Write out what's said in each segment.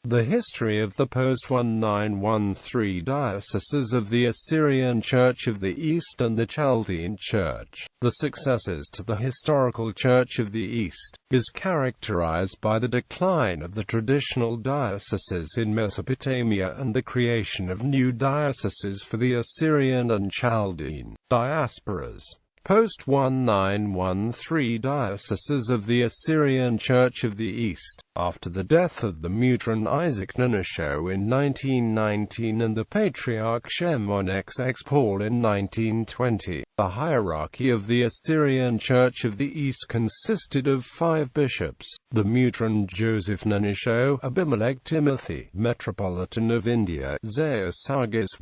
The history of the post-1913 dioceses of the Assyrian Church of the East and the Chaldean Church, the successors to the historical Church of the East, is characterized by the decline of the traditional dioceses in Mesopotamia and the creation of new dioceses for the Assyrian and Chaldean diasporas. Post-1913 dioceses of the Assyrian Church of the East. After the death of the Mutron Isaac Nenesho in 1919 and the Patriarch Shemon XX Paul in 1920, the hierarchy of the Assyrian Church of the East consisted of 5 bishops: the Mutron Joseph Nenesho, Abimelech Timothy, Metropolitan of India; Zeus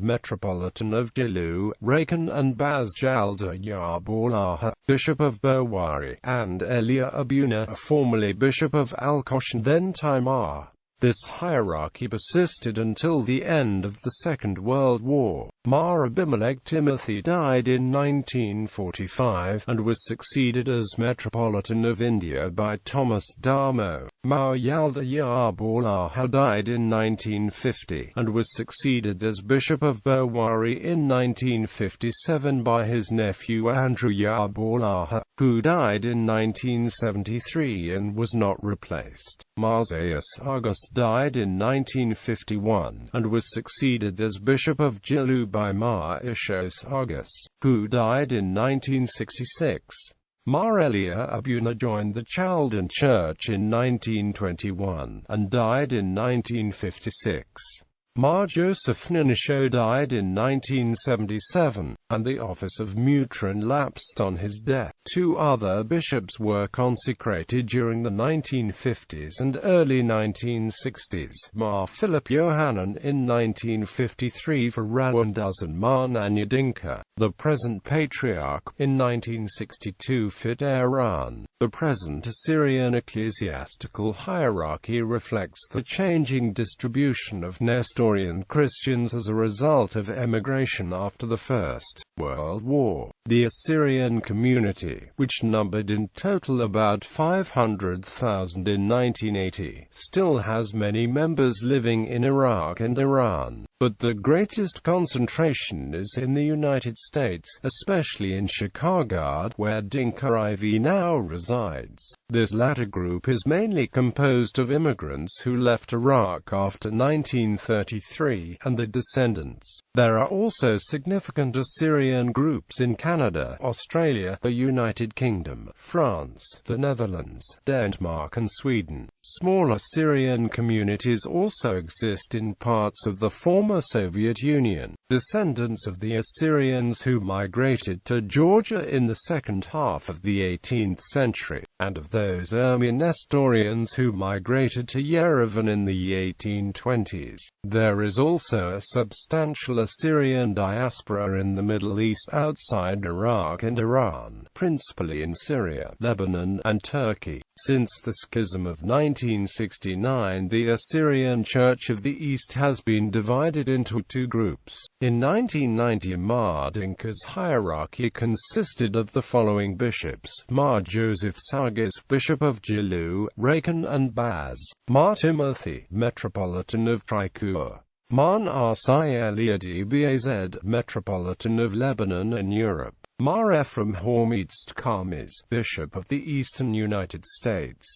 Metropolitan of Jilu; Rakan and Baz Jalda Yarbolaha, Bishop of Bowari; and Elia Abuna, formerly Bishop of Al-Kosh and then Timar. This hierarchy persisted until the end of the Second World War. Mar Abimelech Timothy died in 1945, and was succeeded as Metropolitan of India by Thomas Darmo. Mar Yalda Yarbolaha died in 1950, and was succeeded as Bishop of Bowari in 1957 by his nephew Andrew Yarbolaha, who died in 1973 and was not replaced. Mar Zeus August died in 1951, and was succeeded as Bishop of Jilu by Mar Ishos August, who died in 1966. Mar Elia Abuna joined the Chaldean Church in 1921, and died in 1956. Mar Joseph Nenesho died in 1977, and the office of Mutron lapsed on his death. 2 other bishops were consecrated during the 1950s and early 1960s. Mar Philip Yohanan in 1953 for Rawanduz and Mar Nanyadinka, the present Patriarch, in 1962 for Tehran. The present Assyrian ecclesiastical hierarchy reflects the changing distribution of Nestorian Christians as a result of emigration after the First World War. The Assyrian community, which numbered in total about 500,000 in 1980, still has many members living in Iraq and Iran, but the greatest concentration is in the United States, especially in Chicago, where Dinka IV now resides. This latter group is mainly composed of immigrants who left Iraq after 1933, and their descendants. There are also significant Assyrian groups in Canada, Australia, the United Kingdom, France, the Netherlands, Denmark and Sweden. Small Assyrian communities also exist in parts of the former Soviet Union, descendants of the Assyrians who migrated to Georgia in the second half of the 18th century, and of those early Nestorians who migrated to Yerevan in the 1820s. There is also a substantial Assyrian diaspora in the Middle East outside Iraq and Iran, principally in Syria, Lebanon, and Turkey. Since the schism of 1969, the Assyrian Church of the East has been divided into 2 groups. In 1990, Mar Dinka's hierarchy consisted of the following bishops: Mar Joseph Sargis, Bishop of Jilu; Rakan and Baz; Mar Timothy, Metropolitan of Tricur; Mar Arsai Eliad Baz, Metropolitan of Lebanon and Europe; Mar Ephraim Hormizd Karmiz, Bishop of the Eastern United States;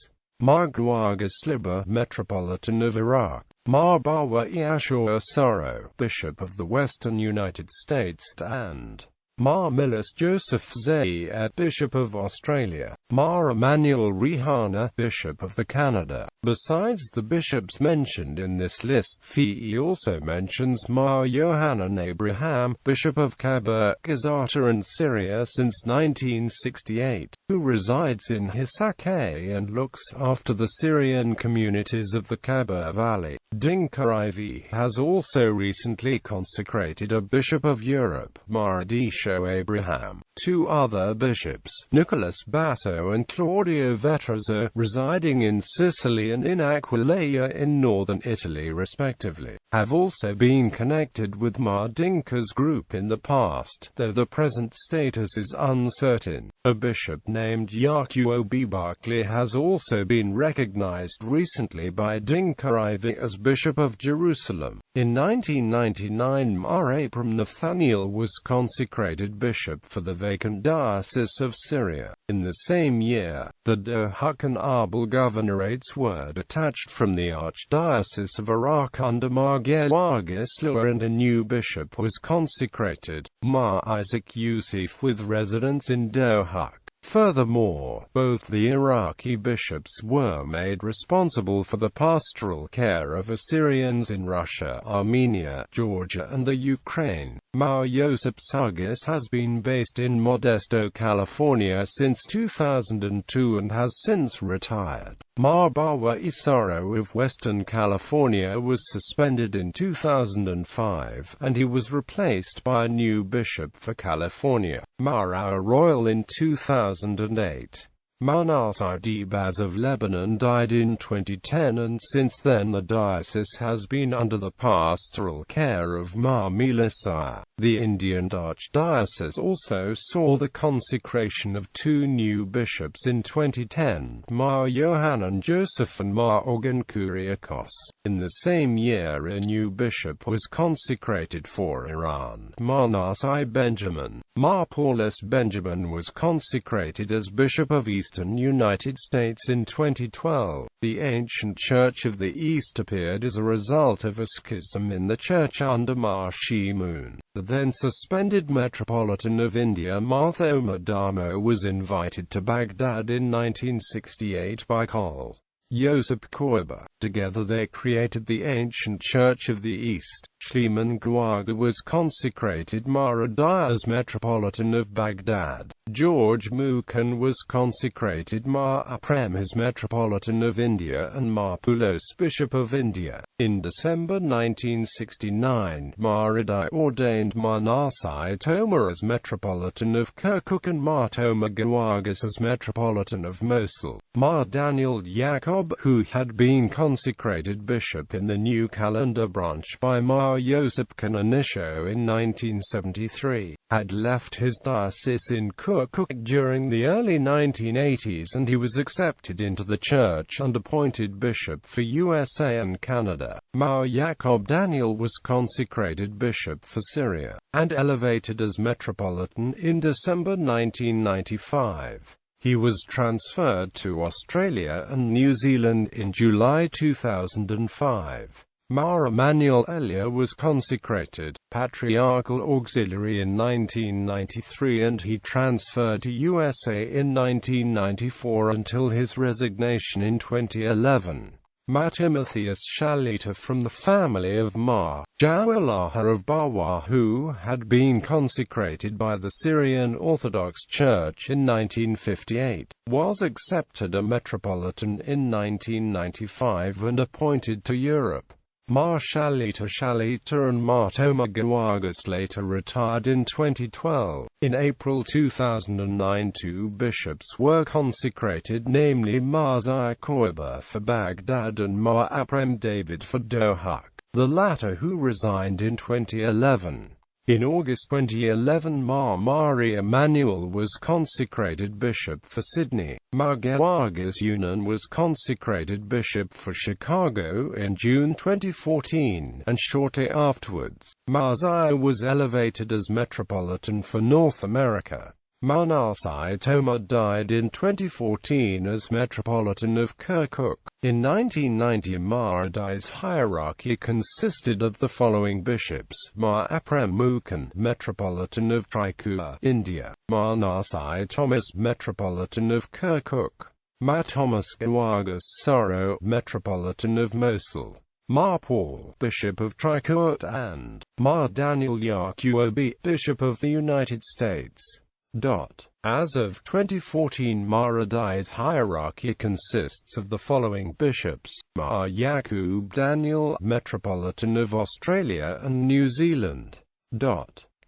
Mar Guaga Sliba, Metropolitan of Iraq; Mar Bawa Yashua Soro, Bishop of the Western United States; and Mar Milas Joseph Zayat, Bishop of Australia; Mar Emmanuel Rihana, Bishop of the Canada. Besides the bishops mentioned in this list, FE also mentions Mar Yohanan Abraham, Bishop of Kabul, Gazata and Syria since 1968, who resides in Hisake and looks after the Syrian communities of the Kabul Valley. Dinka IV has also recently consecrated a Bishop of Europe, Mar Adish Horatio Abraham. Two other bishops, Nicholas Basso and Claudio Vetrazzo, residing in Sicily and in Aquileia in northern Italy respectively, have also been connected with Mardinka's group in the past, though the present status is uncertain. A bishop named Yakuo Barclay has also been recognized recently by Dinka IV as Bishop of Jerusalem. In 1999, Mar Abram Nathaniel was consecrated bishop for the vacant Diocese of Syria. In the same year, the Dohuk and Arbel governorates were detached from the Archdiocese of Iraq under Mar Gewargislua, and a new bishop was consecrated, Mar Isaac Yusuf, with residence in Dohuk. Furthermore, both the Iraqi bishops were made responsible for the pastoral care of Assyrians in Russia, Armenia, Georgia and the Ukraine. Mar Yosip Sargis has been based in Modesto, California since 2002 and has since retired. Mar Bawa Isaro of Western California was suspended in 2005, and he was replaced by a new bishop for California, Mar Our Royal, in 2008. Mar Nasir Dibaz of Lebanon died in 2010, and since then the diocese has been under the pastoral care of Mar Milasir. The Indian Archdiocese also saw the consecration of two new bishops in 2010, Mar Yohanan Joseph and Mar Organ Kuriakos. In the same year a new bishop was consecrated for Iran, Mar Nasai Benjamin. Mar Paulus Benjamin was consecrated as Bishop of Eastern United States in 2012. The Ancient Church of the East appeared as a result of a schism in the church under Mar Shimun. The then-suspended Metropolitan of India Marthoma Dharma was invited to Baghdad in 1968 by Col. Josip Koiba. Together they created the Ancient Church of the East. Shliman Guaga was consecrated Maradai as Metropolitan of Baghdad. George Mukhan was consecrated Mar Aprem as Metropolitan of India and Mar Pulos Bishop of India. In December 1969, Maradai ordained Mar Nasai Toma as Metropolitan of Kirkuk and Mar Toma Gawagas as Metropolitan of Mosul. Mar Daniel Yacob, who had been consecrated bishop in the New Calendar branch by Mar Yosip Kananisho in 1973, had left his diocese in Kirkuk during the early 1980s, and he was accepted into the church and appointed bishop for USA and Canada. Mar Yacob Daniel was consecrated bishop for Syria, and elevated as metropolitan in December 1995. He was transferred to Australia and New Zealand in July 2005. Mar Emmanuel Elia was consecrated Patriarchal Auxiliary in 1993, and he transferred to USA in 1994 until his resignation in 2011. Mar Timotheus Shalita from the family of Mar Jawalaha of Bawa, who had been consecrated by the Syrian Orthodox Church in 1958, was accepted a metropolitan in 1995 and appointed to Europe. Mar Shalita and Mar Toma Gawagas later retired in 2012. In April 2009 two bishops were consecrated, namely Mar Zaya Koiba for Baghdad and Mar Aprem David for Dohuk, the latter who resigned in 2011. In August 2011 Mar Mari Emmanuel was consecrated bishop for Sydney. Mar Gawagas Yunan was consecrated bishop for Chicago in June 2014, and shortly afterwards, Mar Zaya was elevated as metropolitan for North America. Mar Nasai Toma died in 2014 as Metropolitan of Kirkuk. In 1990 Maradai's hierarchy consisted of the following bishops: Mar Aprem Mukhan, Metropolitan of Trikula, India; Mar Nasai Thomas, Metropolitan of Kirkuk; Mar Thomas Gawagas Soro, Metropolitan of Mosul; Mar Paul, Bishop of Trikut; and Mar Daniel Yakuobi, Bishop of the United States. As of 2014 Maradai's hierarchy consists of the following bishops: Mar Yaqub Daniel, Metropolitan of Australia and New Zealand.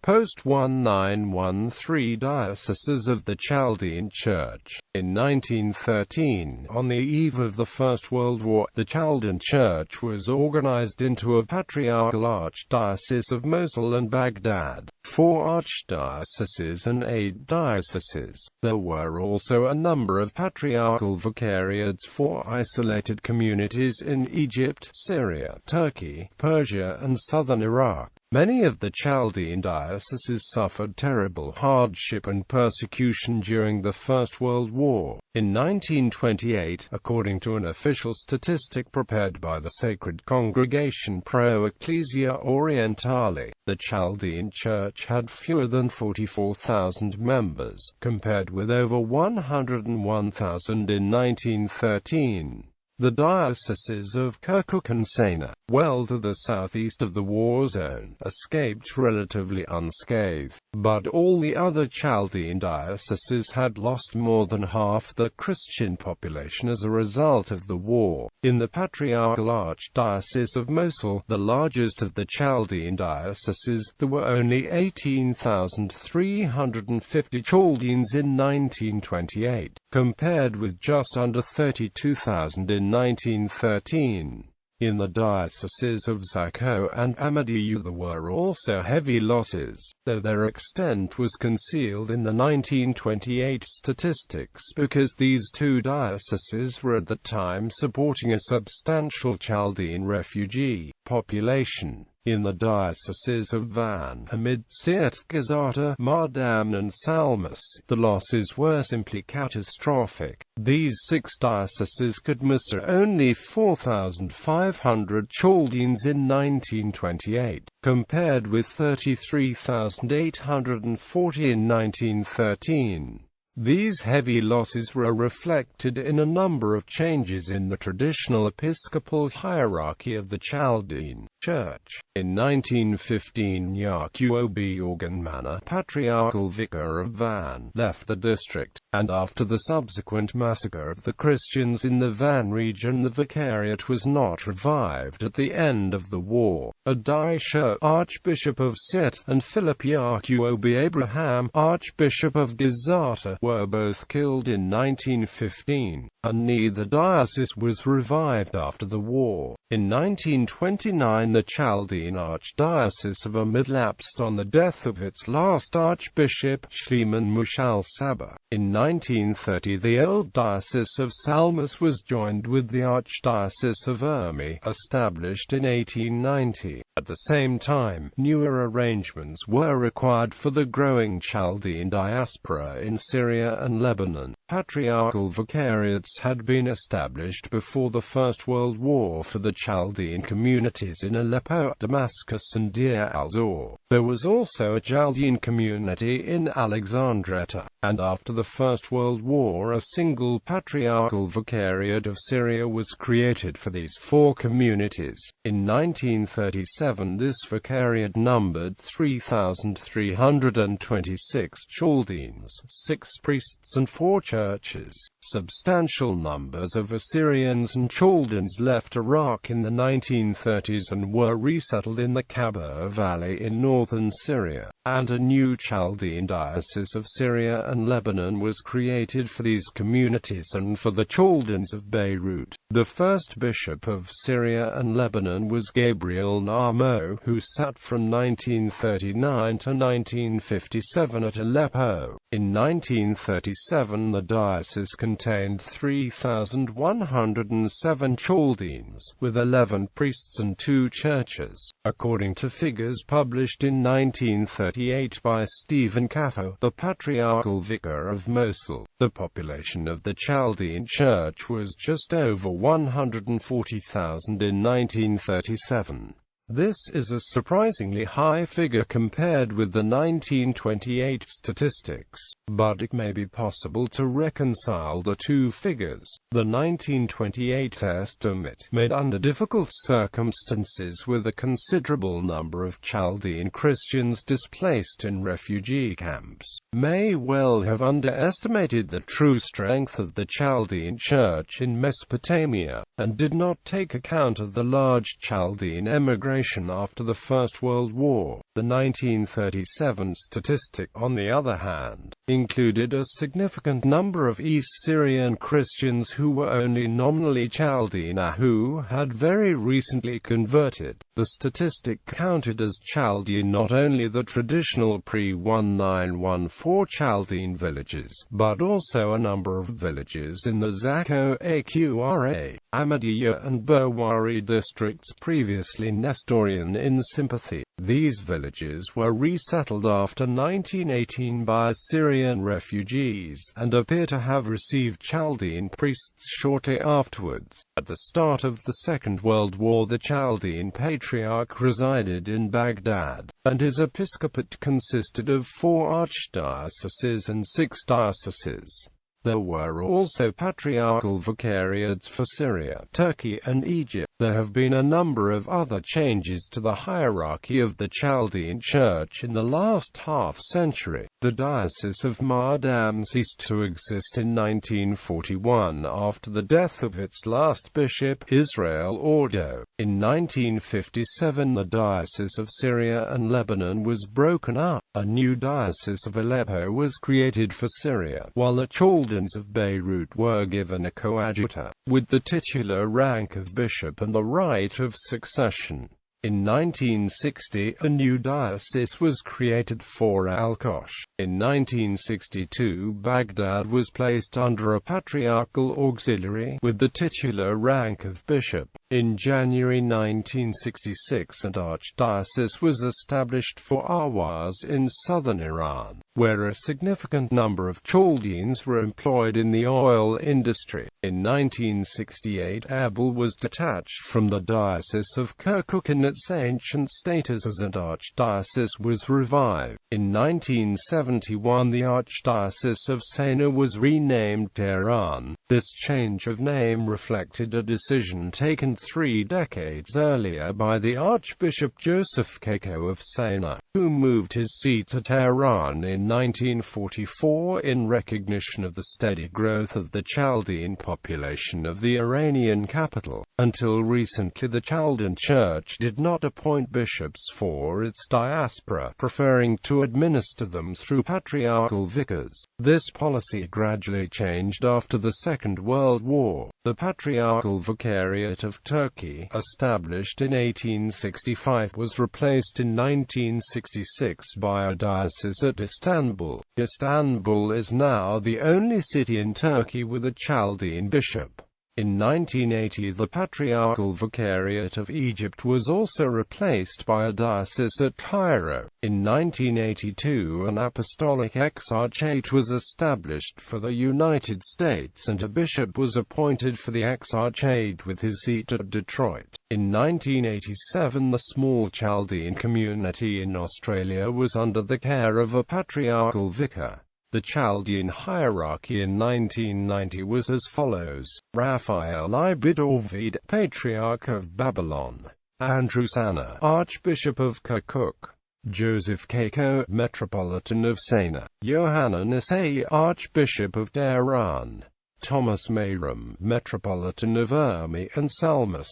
Post-1913 Dioceses of the Chaldean Church. In 1913, on the eve of the First World War, the Chaldean Church was organized into a patriarchal archdiocese of Mosul and Baghdad, 4 archdioceses and 8 dioceses. There were also a number of patriarchal vicariates for isolated communities in Egypt, Syria, Turkey, Persia and southern Iraq. Many of the Chaldean dioceses suffered terrible hardship and persecution during the First World War. In 1928, according to an official statistic prepared by the Sacred Congregation Pro Ecclesia Orientale, the Chaldean Church had fewer than 44,000 members, compared with over 101,000 in 1913. The dioceses of Kirkuk and Sana, well to the southeast of the war zone, escaped relatively unscathed, but all the other Chaldean dioceses had lost more than half the Christian population as a result of the war. In the Patriarchal Archdiocese of Mosul, the largest of the Chaldean dioceses, there were only 18,350 Chaldeans in 1928, compared with just under 32,000 in 1913. In the dioceses of Zakho and Ahmadiyya there were also heavy losses, though their extent was concealed in the 1928 statistics because these two dioceses were at the time supporting a substantial Chaldean refugee population. In the dioceses of Van, Hamid, Sirte, Gazata, Mardam and Salmas, the losses were simply catastrophic. These 6 dioceses could muster only 4,500 Chaldeans in 1928, compared with 33,840 in 1913. These heavy losses were reflected in a number of changes in the traditional episcopal hierarchy of the Chaldean Church. In 1915, Yaquob Organmana, patriarchal vicar of Van, left the district, and after the subsequent massacre of the Christians in the Van region, the vicariate was not revived at the end of the war. Adisha, Archbishop of Sirte, and Philip Yaquob Abraham, Archbishop of Gazata, were both killed in 1915, and neither diocese was revived after the war. In 1929, the Chaldean Archdiocese of Ahmad lapsed on the death of its last Archbishop, Shliman Mushal Saba. In 1930, the old Diocese of Salmas was joined with the Archdiocese of Urmi, established in 1890. At the same time, newer arrangements were required for the growing Chaldean diaspora in Syria and Lebanon. Patriarchal vicariates had been established before the First World War for the Chaldean communities in Aleppo, Damascus and Deir al-Zor. There was also a Chaldean community in Alexandretta, and after the First World War a single patriarchal vicariate of Syria was created for these 4 communities. In 1937 this vicariate numbered 3,326 Chaldeans, 6 priests and 4 churches. Substantial numbers of Assyrians and Chaldeans left Iraq in the 1930s and were resettled in the Khabur Valley in northern Syria, and a new Chaldean diocese of Syria and Lebanon was created for these communities and for the Chaldeans of Beirut. The first bishop of Syria and Lebanon was Gabriel Namo, who sat from 1939 to 1957 at Aleppo. In 1937 the diocese contained 3,107 Chaldeans, with 11 priests and 2 churches. According to figures published in 1938 by Stephen Caffo, the patriarchal vicar of Mosul, the population of the Chaldean Church was just over 140,000 in 1937. This is a surprisingly high figure compared with the 1928 statistics, but it may be possible to reconcile the two figures. The 1928 estimate, made under difficult circumstances with a considerable number of Chaldean Christians displaced in refugee camps, may well have underestimated the true strength of the Chaldean Church in Mesopotamia, and did not take account of the large Chaldean emigration administration after the First World War. The 1937 statistic, on the other hand, included a significant number of East Syrian Christians who were only nominally Chaldean who had very recently converted. The statistic counted as Chaldean not only the traditional pre-1914 Chaldean villages, but also a number of villages in the Zakho Aqra, Ahmadiyya and Burwari districts previously Nestorian in sympathy. These villages were resettled after 1918 by Assyrian refugees, and appear to have received Chaldean priests shortly afterwards. At the start of the Second World War, the Chaldean Patriarch resided in Baghdad, and his episcopate consisted of 4 archdioceses and 6 dioceses. There were also patriarchal vicariates for Syria, Turkey and Egypt. There have been a number of other changes to the hierarchy of the Chaldean Church in the last half-century. The Diocese of Mardam ceased to exist in 1941 after the death of its last bishop, Israel Ordo. In 1957 the Diocese of Syria and Lebanon was broken up. A new Diocese of Aleppo was created for Syria, while the Chaldeans of Beirut were given a coadjutor, with the titular rank of bishop and the right of succession. In 1960, a new diocese was created for Al-Kosh. In 1962, Baghdad was placed under a patriarchal auxiliary, with the titular rank of bishop. In January 1966, an archdiocese was established for Ahwaz in southern Iran, where a significant number of Chaldeans were employed in the oil industry. In 1968, Erbil was detached from the Diocese of Kirkuk and its ancient status as an archdiocese was revived. In 1971, the Archdiocese of Sena was renamed Tehran. This change of name reflected a decision taken 3 decades earlier by the Archbishop Joseph Keiko of Sena, who moved his seat to Tehran in 1944 in recognition of the steady growth of the Chaldean population of the Iranian capital. Until recently, the Chaldean Church did not appoint bishops for its diaspora, preferring to administer them through patriarchal vicars. This policy gradually changed after the Second World War. The Patriarchal Vicariate of Turkey, established in 1865, was replaced in 1966 by a diocese at Istanbul. Istanbul is now the only city in Turkey with a Chaldean bishop. In 1980, the Patriarchal Vicariate of Egypt was also replaced by a diocese at Cairo. In 1982, an Apostolic Exarchate was established for the United States and a bishop was appointed for the Exarchate with his seat at Detroit. In 1987, the small Chaldean community in Australia was under the care of a patriarchal vicar. The Chaldean hierarchy in 1990 was as follows: Raphael ibn David, Patriarch of Babylon; Andrew Sana, Archbishop of Kirkuk; Joseph Keiko, Metropolitan of Sena; Yohanan Isai, Archbishop of Tehran; Thomas Mayram, Metropolitan of Urmi and Salmus;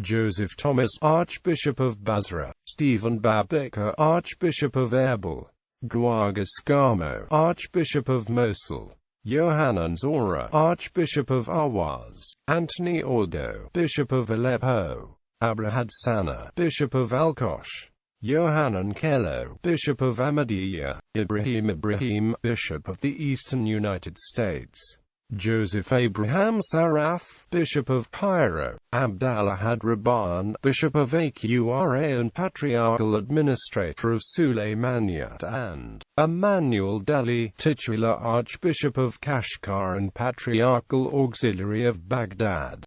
Joseph Thomas, Archbishop of Basra; Stephen Babika, Archbishop of Erbil; Guagas Gamo, Archbishop of Mosul; Yohanan Zora, Archbishop of Ahwaz; Anthony Ordo, Bishop of Aleppo; Abrahad Sana, Bishop of Al-Kosh; Yohanan Kello, Bishop of Ahmadiyya; Ibrahim, Bishop of the Eastern United States; Joseph Abraham Saraf, Bishop of Cairo; Abdallah Rabban, Bishop of Aqra and Patriarchal Administrator of Sulaymaniyat; and Emmanuel Deli, titular Archbishop of Kashgar and Patriarchal Auxiliary of Baghdad.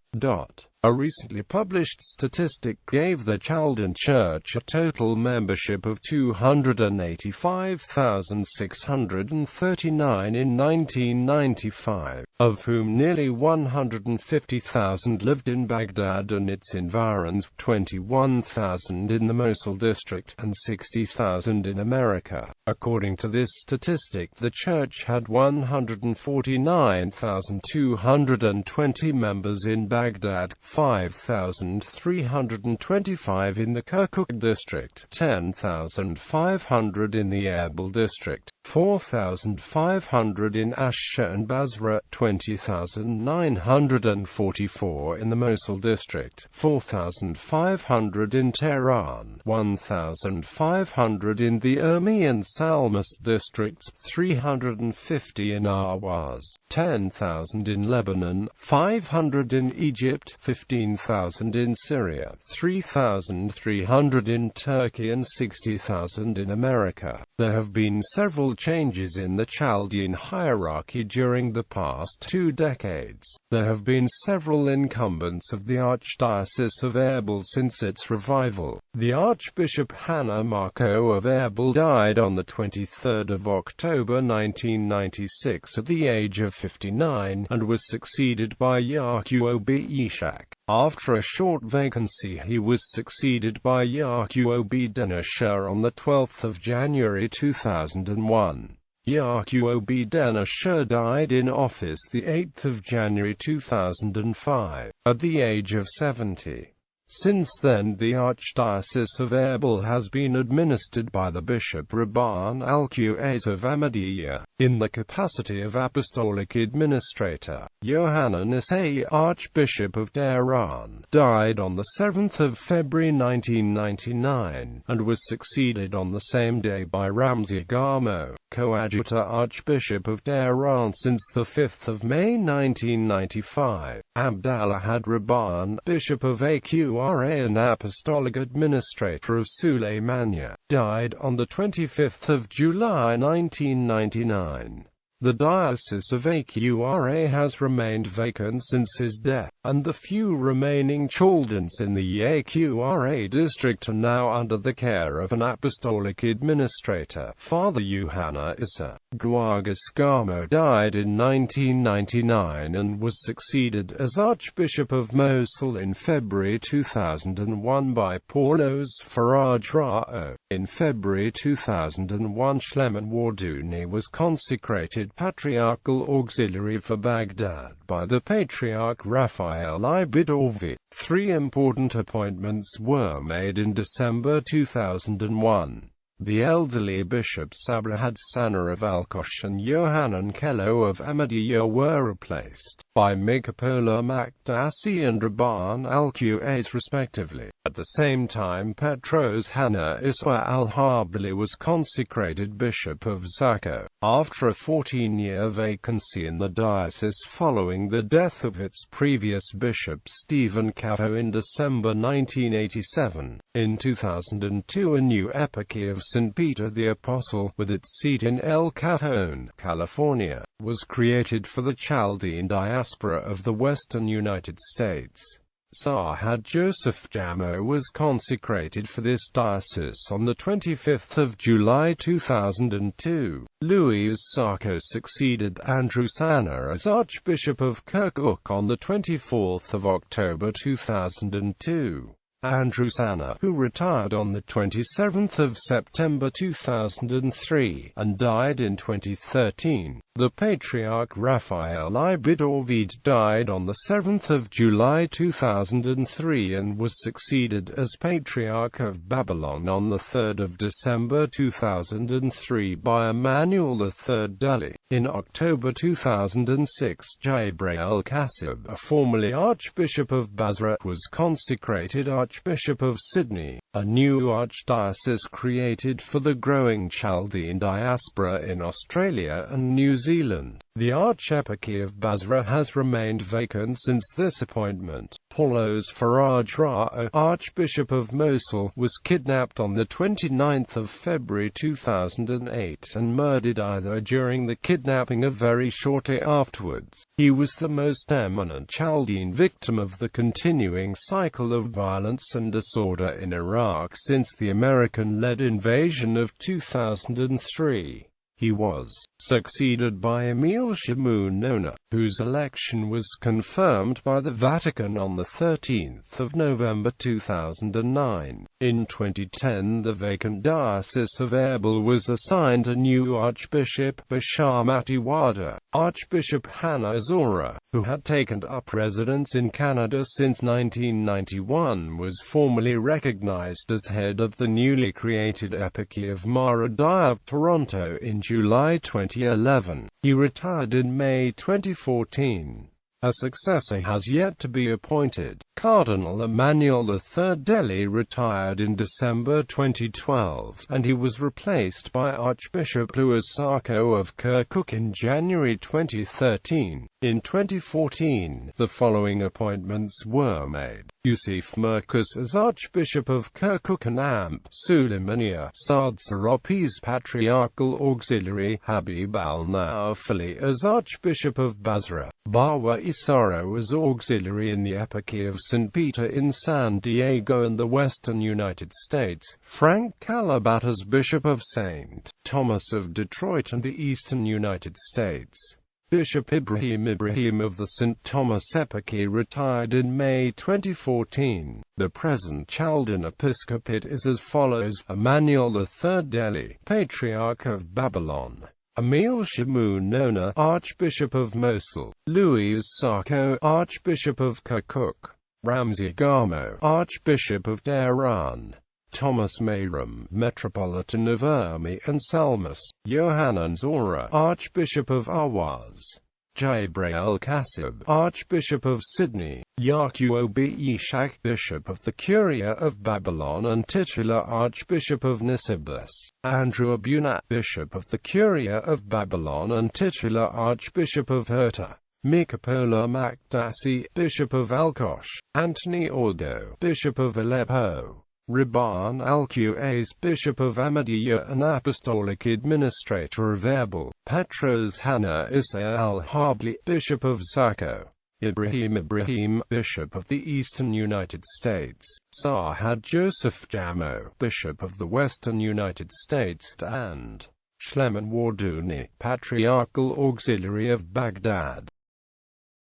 A recently published statistic gave the Chaldean Church a total membership of 285,639 in 1995, of whom nearly 150,000 lived in Baghdad and its environs, 21,000 in the Mosul district, and 60,000 in America. According to this statistic, the Church had 149,220 members in Baghdad, 5,325 in the Kirkuk district, 10,500 in the Erbil district, 4,500 in Ashur and Basra, 20,944 in the Mosul district, 4,500 in Tehran, 1,500 in the Urmi and Salmas districts, 350 in Ahwaz, 10,000 in Lebanon, 500 in Egypt, 15,000 in Syria, 3,300 in Turkey and 60,000 in America. There have been several changes in the Chaldean hierarchy during the past 2 decades. There have been several incumbents of the Archdiocese of Erbil since its revival. The Archbishop Hannah Marco of Erbil died on the 23rd of October 1996 at the age of 59, and was succeeded by Yaqub Ishaq. After a short vacancy, he was succeeded by Yaqub Denashir on the 12th of January 2001. Yaqub Denashir died in office the 8th of January 2005, at the age of 70. Since then, the Archdiocese of Erbil has been administered by the Bishop Rabban al-Quais of Ahmadiyya, in the capacity of Apostolic Administrator. Yohanan Isai, Archbishop of Tehran, died on the 7th of February 1999, and was succeeded on the same day by Ramzi Gamo, Coadjutor Archbishop of Tehran since the 5th of May 1995. Abdallah Had Rabban, Bishop of Aqra and Apostolic Administrator of Suleymania, died on the 25th of July 1999. The Diocese of Aqra has remained vacant since his death, and the few remaining Chaldeans in the Aqra district are now under the care of an apostolic administrator, Father Yohanna Issa. Guagas Gamo died in 1999 and was succeeded as Archbishop of Mosul in February 2001 by Paulos Faraj Ra'o. In February 2001, Shleman Warduni was consecrated Patriarchal Auxiliary for Baghdad by the Patriarch Raphael Ibidorvi. 3 important appointments were made in December 2001. The elderly Bishop Sabra Hadsana of Alkosh and Yohanan Kello of Ahmadiyya were replaced by Mikapola Makdassi and Rabban al-Quais respectively. At the same time, Petros Hannah Iswa al-Harbali was consecrated Bishop of Zakko, after a 14-year vacancy in the diocese following the death of its previous bishop Stephen Cavo in December 1987. In 2002, a new eparchy of St. Peter the Apostle, with its seat in El Cajon, California, was created for the Chaldean diaspora of the western United States. Sahad Joseph Jamo was consecrated for this diocese on the 25th of July 2002. Louis Sarko succeeded Andrew Sana as Archbishop of Kirkuk on the 24th of October 2002. Andrew Sana, who retired on the 27th of September 2003, and died in 2013. The Patriarch Raphael Ibidorvid died on the 7th of July 2003 and was succeeded as Patriarch of Babylon on the 3rd of December 2003 by Emmanuel III Deli. In October 2006, Jabrail Kasib, a formerly Archbishop of Basra, was consecrated Archbishop of Sydney, a new archdiocese created for the growing Chaldean diaspora in Australia and New Zealand. The Archeparchy of Basra has remained vacant since this appointment. Paulos Faraj Ra'o, Archbishop of Mosul, was kidnapped on the 29th of February 2008 and murdered either during the kidnapping or very shortly afterwards. He was the most eminent Chaldean victim of the continuing cycle of violence and disorder in Iraq since the American-led invasion of 2003. He was succeeded by Emil Shamoun Nona, whose election was confirmed by the Vatican on the 13th of November 2009. In 2010, the vacant Diocese of Erbil was assigned a new Archbishop, Bashar Matiwada. Archbishop Hannah Zora, who had taken up residence in Canada since 1991, was formally recognized as head of the newly created Eparchy of Maradai of Toronto in July 2011. He retired in May 2014. A successor has yet to be appointed. Cardinal Emmanuel III Deli retired in December 2012, and he was replaced by Archbishop Louis Sarko of Kirkuk in January 2013. In 2014, the following appointments were made: Yusuf Merkus as Archbishop of Kirkuk and Amp Suleymaniya Saad Serapi's Patriarchal Auxiliary, Habib al-Nawfali as Archbishop of Basra, Bawa Isaro as Auxiliary in the Eparchy of St. Peter in San Diego and the Western United States, Frank Calabat as Bishop of St. Thomas of Detroit and the Eastern United States. Bishop Ibrahim of the St. Thomas Eparchy retired in May 2014. The present Chaldean episcopate is as follows: Emmanuel III Deli, Patriarch of Babylon; Emil Shamoun Nona, Archbishop of Mosul; Louis Sarko, Archbishop of Kirkuk; Ramzi Gamo, Archbishop of Tehran; Thomas Mayram, Metropolitan of Urmi and Salmus; Yohanan Zora, Archbishop of Ahwaz; Jabrail Kasib, Archbishop of Sydney; Yaquub Ishaq, Bishop of the Curia of Babylon and titular Archbishop of Nisibis; Andrew Abunat, Bishop of the Curia of Babylon and titular Archbishop of Hirta; Mikapola Makdassi, Bishop of Alkosh; Anthony Aldo, Bishop of Aleppo; Riban al-Qais, Bishop of Ahmadiyya and Apostolic Administrator of Erbil; Petros Hanna Issa al-Habli, Bishop of Sako; Ibrahim, Bishop of the Eastern United States; Sahad Joseph Jamo, Bishop of the Western United States; and Shleman Warduni, Patriarchal Auxiliary of Baghdad.